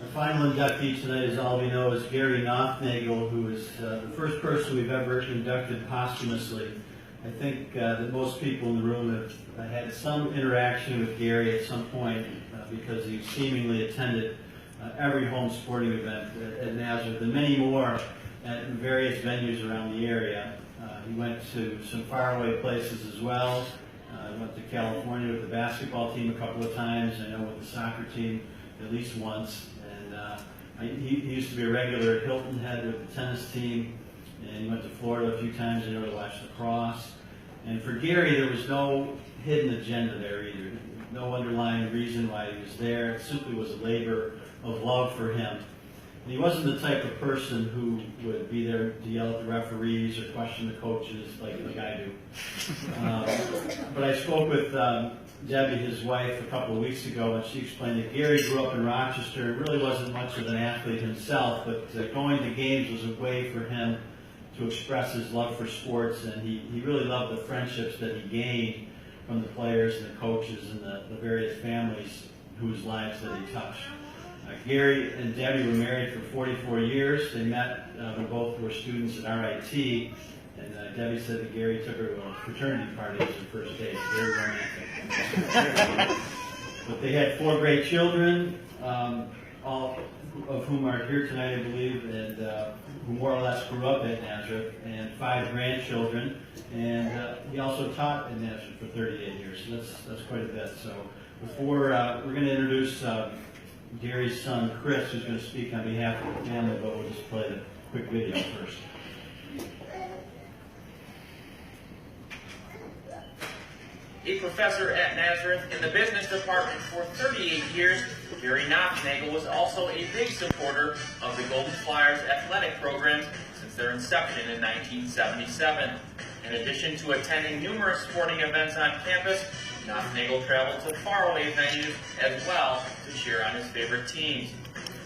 Our final inductee tonight, as all we know, is Gary Nothnagle, who is the first person we've ever inducted posthumously. I think that most people in the room have had some interaction with Gary at some point because he seemingly attended every home sporting event at Nazareth and many more at various venues around the area. He went to some faraway places as well. He went to California with the basketball team a couple of times, I know with the soccer team at least once. He used to be a regular at Hilton Head with the tennis team, and he went to Florida a few times, to watch lacrosse. And for Gary, there was no hidden agenda there either. No underlying reason why he was there. It simply was a labor of love for him. And he wasn't the type of person who would be there to yell at the referees or question the coaches like I do. But I spoke with Debbie, his wife, a couple of weeks ago, and she explained that Gary grew up in Rochester and really wasn't much of an athlete himself, but going to games was a way for him to express his love for sports, and he really loved the friendships that he gained from the players and the coaches and the various families whose lives that he touched. Gary and Debbie were married for 44 years. They met when both were students at RIT, and Debbie said that Gary took her to a fraternity party as her first date. Very romantic. But they had 4 great children, all of whom are here tonight, I believe, and who more or less grew up at Nazareth, and 5 grandchildren. And he also taught at Nazareth for 38 years, so that's quite a bit. So before we're going to introduce Gary's son, Chris, who's going to speak on behalf of the family, but we'll just play the quick video first. A professor at Nazareth in the business department for 38 years, Gary Nothnagle was also a big supporter of the Golden Flyers athletic programs since their inception in 1977. In addition to attending numerous sporting events on campus, Nothnagle traveled to faraway venues as well to cheer on his favorite teams.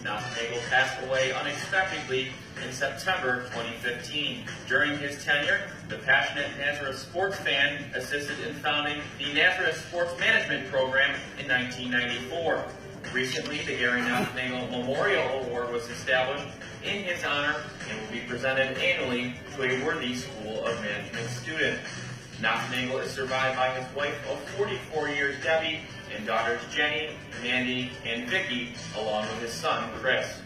Nothnagle passed away unexpectedly in September 2015. During his tenure, the passionate Nazareth sports fan assisted in founding the Nazareth Sports Management Program in 1994. Recently, the Gary Nothnagle Memorial Award was established in his honor and will be presented annually to a worthy School of Management student. Nothnagle is survived by his wife of 44 years, Debbie, and daughters Jenny, Mandy, and Vicky, along with his son, Chris.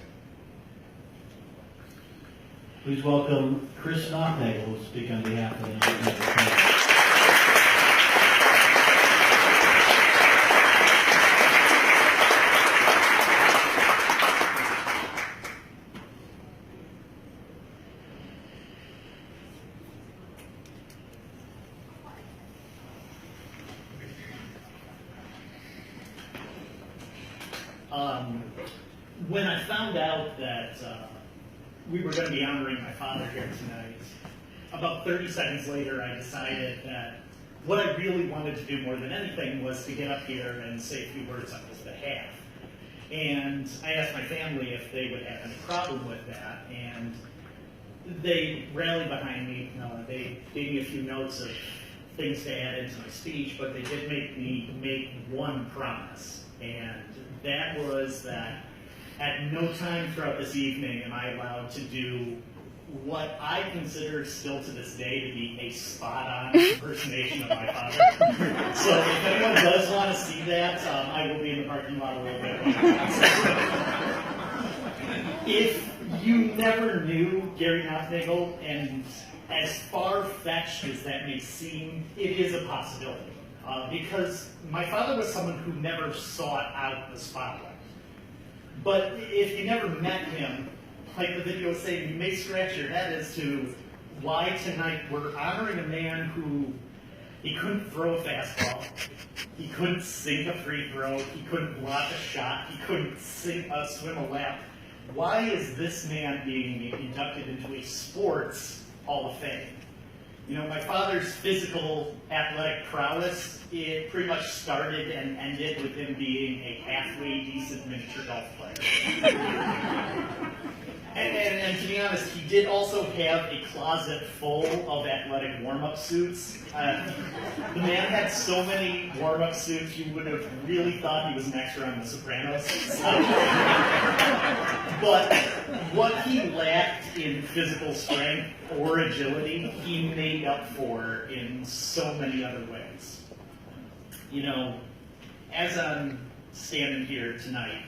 Please welcome Chris Nothnagle, who will speak on behalf of the Nazareth family. When I found out that we were going to be honoring my father here tonight, about 30 seconds later I decided that what I really wanted to do more than anything was to get up here and say a few words on his behalf. And I asked my family if they would have any problem with that, and they rallied behind me. They gave me a few notes of things to add into my speech, but they did make me make one promise, and that was that at no time throughout this evening am I allowed to do what I consider still to this day to be a spot-on impersonation of my father. So if anyone does want to see that, I will be in the parking lot a little bit. If you never knew Gary Nothnagle, and as far-fetched as that may seem, it is a possibility. Because my father was someone who never sought out the spotlight. But if you never met him, like the video was saying, you may scratch your head as to why tonight we're honoring a man who, he couldn't throw a fastball, he couldn't sink a free throw, he couldn't block a shot, he couldn't swim a lap. Why is this man being inducted into a sports Hall of Fame? You know, my father's physical athletic prowess, it pretty much started and ended with him being a halfway decent miniature golf player. And to be honest, he did also have a closet full of athletic warm-up suits. The man had so many warm-up suits, you would have really thought he was an extra on The Sopranos. But what he lacked in physical strength or agility, he made up for in so many other ways. You know, as I'm standing here tonight,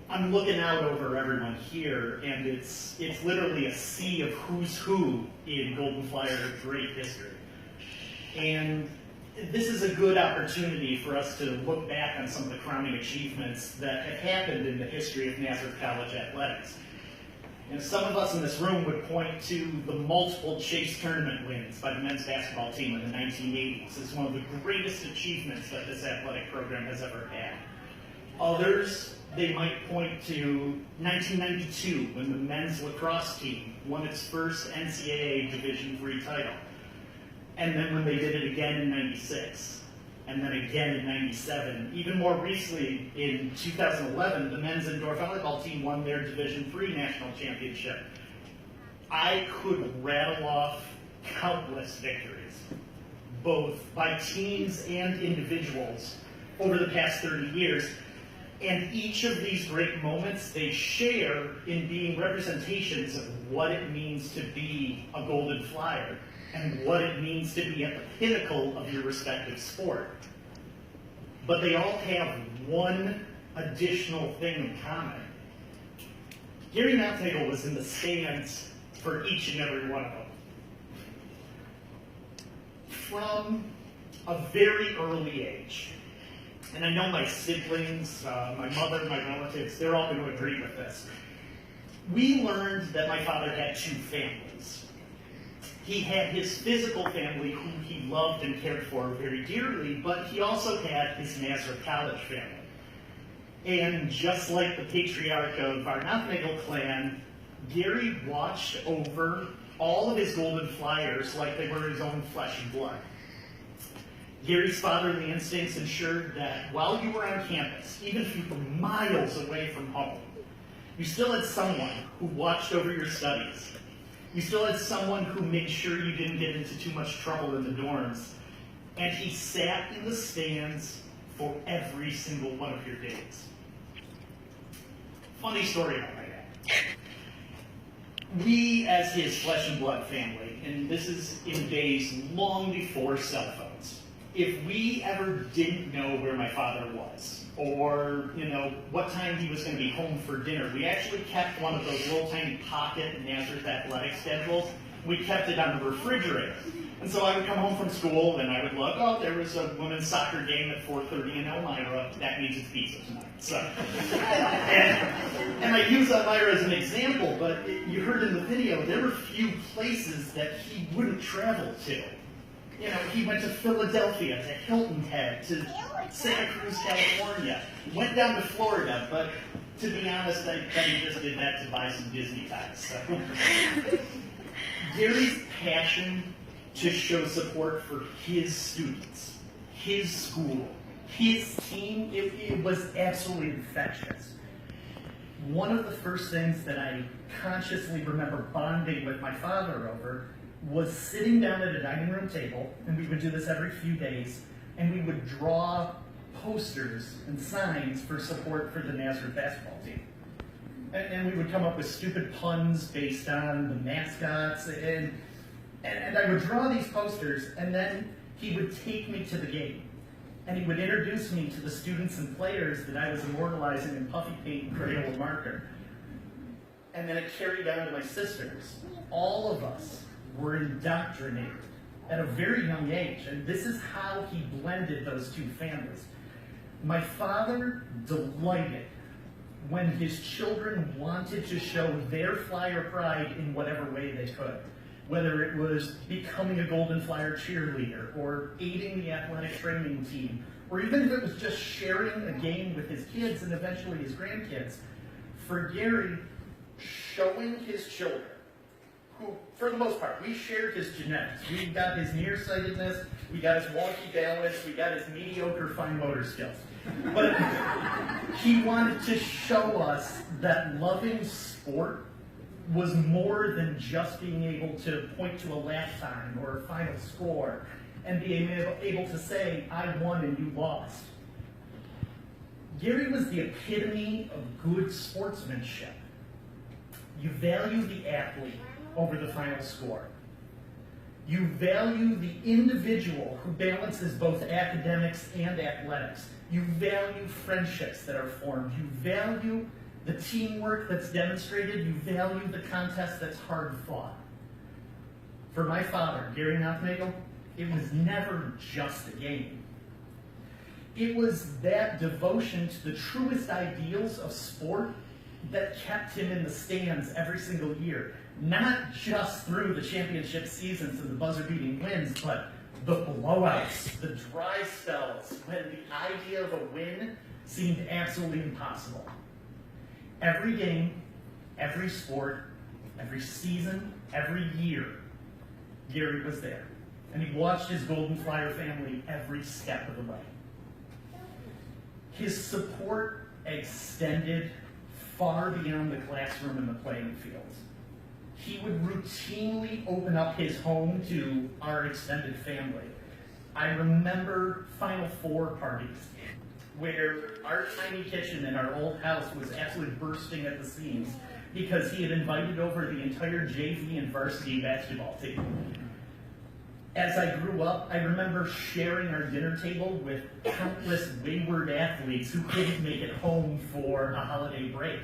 I'm looking out over everyone here, and it's literally a sea of who's who in Golden Flyer great history. And this is a good opportunity for us to look back on some of the crowning achievements that have happened in the history of Nazareth College athletics. And some of us in this room would point to the multiple Chase tournament wins by the men's basketball team in the 1980s as one of the greatest achievements that this athletic program has ever had. Others, they might point to 1992 when the men's lacrosse team won its first NCAA Division III title. And then when they did it again in 96, and then again in 97. Even more recently, in 2011, the men's indoor volleyball team won their Division III national championship. I could rattle off countless victories, both by teams and individuals, over the past 30 years. And each of these great moments, they share in being representations of what it means to be a Golden Flyer and what it means to be at the pinnacle of your respective sport. But they all have one additional thing in common. Gary Nothnagle was in the stands for each and every one of them. From a very early age, and I know my siblings, my mother, my relatives, they're all going to agree with this. We learned that my father had two families. He had his physical family, whom he loved and cared for very dearly, but he also had his Nazareth College family. And just like the patriarch of our Nothnagle clan, Gary watched over all of his Golden Flyers like they were his own flesh and blood. Gary's fatherly instincts ensured that while you were on campus, even if you were miles away from home, you still had someone who watched over your studies. You still had someone who made sure you didn't get into too much trouble in the dorms. And he sat in the stands for every single one of your days. Funny story about my dad. We, as his flesh and blood family, and this is in days long before cell phones, if we ever didn't know where my father was, or what time he was going to be home for dinner, we actually kept one of those little tiny pocket Nazareth athletic schedules. We kept it on the refrigerator. And so I would come home from school and I would look, oh, there was a women's soccer game at 4:30 in Elmira. That means it's pizza tonight. So, and I use Elmira as an example, but you heard in the video, there were few places that he wouldn't travel to. He went to Philadelphia, to Hilton Head, to Santa Cruz, California, went down to Florida, but to be honest, I bet he just did that to buy some Disney ties. So. Gary's passion to show support for his students, his school, his team, it was absolutely infectious. One of the first things that I consciously remember bonding with my father over was sitting down at a dining room table, and we would do this every few days, and we would draw posters and signs for support for the Nazareth basketball team. And we would come up with stupid puns based on the mascots, and I would draw these posters, and then he would take me to the game, and he would introduce me to the students and players that I was immortalizing in puffy paint and Crayola and marker. And then it carried down to my sisters. All of us were indoctrinated at a very young age, and this is how he blended those two families. My father delighted when his children wanted to show their Flyer pride in whatever way they could, whether it was becoming a Golden Flyer cheerleader, or aiding the athletic training team, or even if it was just sharing a game with his kids and eventually his grandkids. For Gary, showing his children, who, for the most part, we shared his genetics. We got his nearsightedness, we got his wonky balance, we got his mediocre fine motor skills. But he wanted to show us that loving sport was more than just being able to point to a lap time or a final score and being able to say, I won and you lost. Gary was the epitome of good sportsmanship. You value the athlete over the final score. You value the individual who balances both academics and athletics. You value friendships that are formed. You value the teamwork that's demonstrated. You value the contest that's hard fought. For my father, Gary Nothnagle, it was never just a game. It was that devotion to the truest ideals of sport that kept him in the stands every single year. Not just through the championship seasons and the buzzer-beating wins, but the blowouts, the dry spells, when the idea of a win seemed absolutely impossible. Every game, every sport, every season, every year, Gary was there. And he watched his Golden Flyer family every step of the way. His support extended far beyond the classroom and the playing fields. He would routinely open up his home to our extended family. I remember Final Four parties where our tiny kitchen in our old house was absolutely bursting at the seams because he had invited over the entire JV and varsity basketball team. As I grew up, I remember sharing our dinner table with countless wayward athletes who couldn't make it home for a holiday break.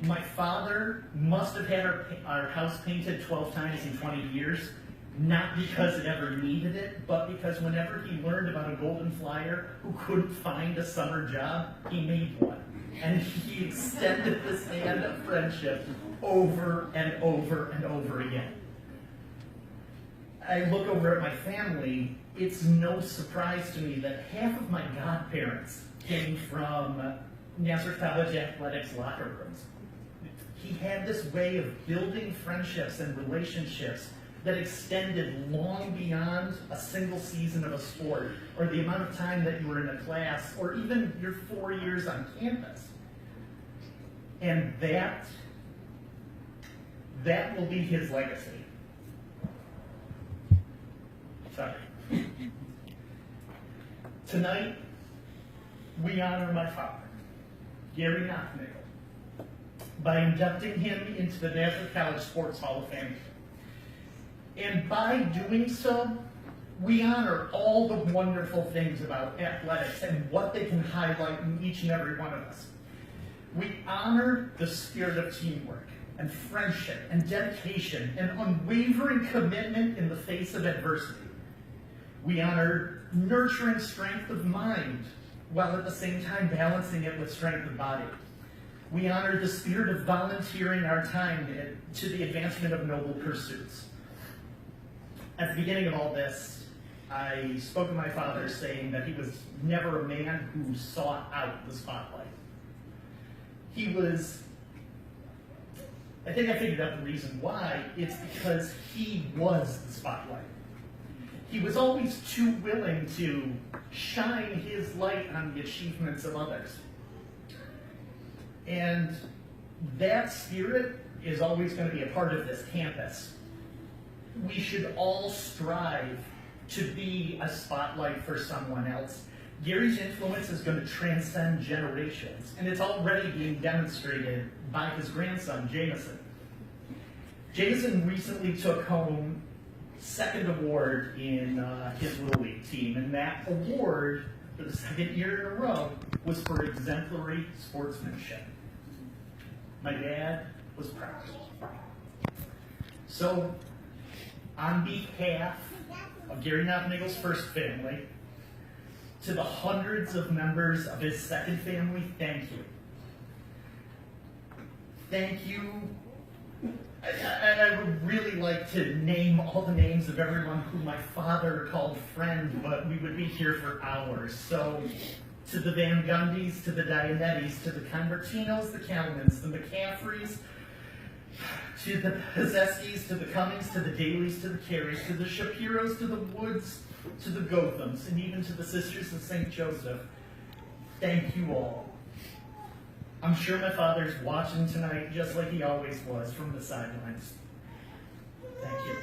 My father must have had our house painted 12 times in 20 years, not because it ever needed it, but because whenever he learned about a Golden Flyer who couldn't find a summer job, he made one. And he extended this hand of friendship over and over and over again. I look over at my family, it's no surprise to me that half of my godparents came from Nazareth College athletics locker rooms. He had this way of building friendships and relationships that extended long beyond a single season of a sport, or the amount of time that you were in a class, or even your 4 years on campus. And that will be his legacy. Sorry. Tonight, we honor my father, Gary Nothnagle, by inducting him into the Nazareth College Sports Hall of Fame. And by doing so, we honor all the wonderful things about athletics and what they can highlight in each and every one of us. We honor the spirit of teamwork and friendship and dedication and unwavering commitment in the face of adversity. We honor nurturing strength of mind while at the same time balancing it with strength of body. We honor the spirit of volunteering our time to the advancement of noble pursuits. At the beginning of all this, I spoke to my father saying that he was never a man who sought out the spotlight. He was, I think I figured out the reason why. It's because he was the spotlight. He was always too willing to shine his light on the achievements of others. And that spirit is always going to be a part of this campus. We should all strive to be a spotlight for someone else. Gary's influence is going to transcend generations, and it's already being demonstrated by his grandson, Jameson. Jameson recently took home second award in his Little League team, and that award, for the second year in a row, was for exemplary sportsmanship. My dad was proud. So, on behalf of Gary Nothnagle's first family, to the hundreds of members of his second family, thank you. Thank you. I would really like to name all the names of everyone who my father called friend, but we would be here for hours. So, to the Van Gundys, to the Dianettis, to the Convertinos, the Calmans, the McCaffreys, to the Pozeskis, to the Cummings, to the Dailies, to the Careys, to the Shapiros, to the Woods, to the Gothams, and even to the Sisters of St. Joseph, thank you all. I'm sure my father's watching tonight just like he always was from the sidelines. Thank you.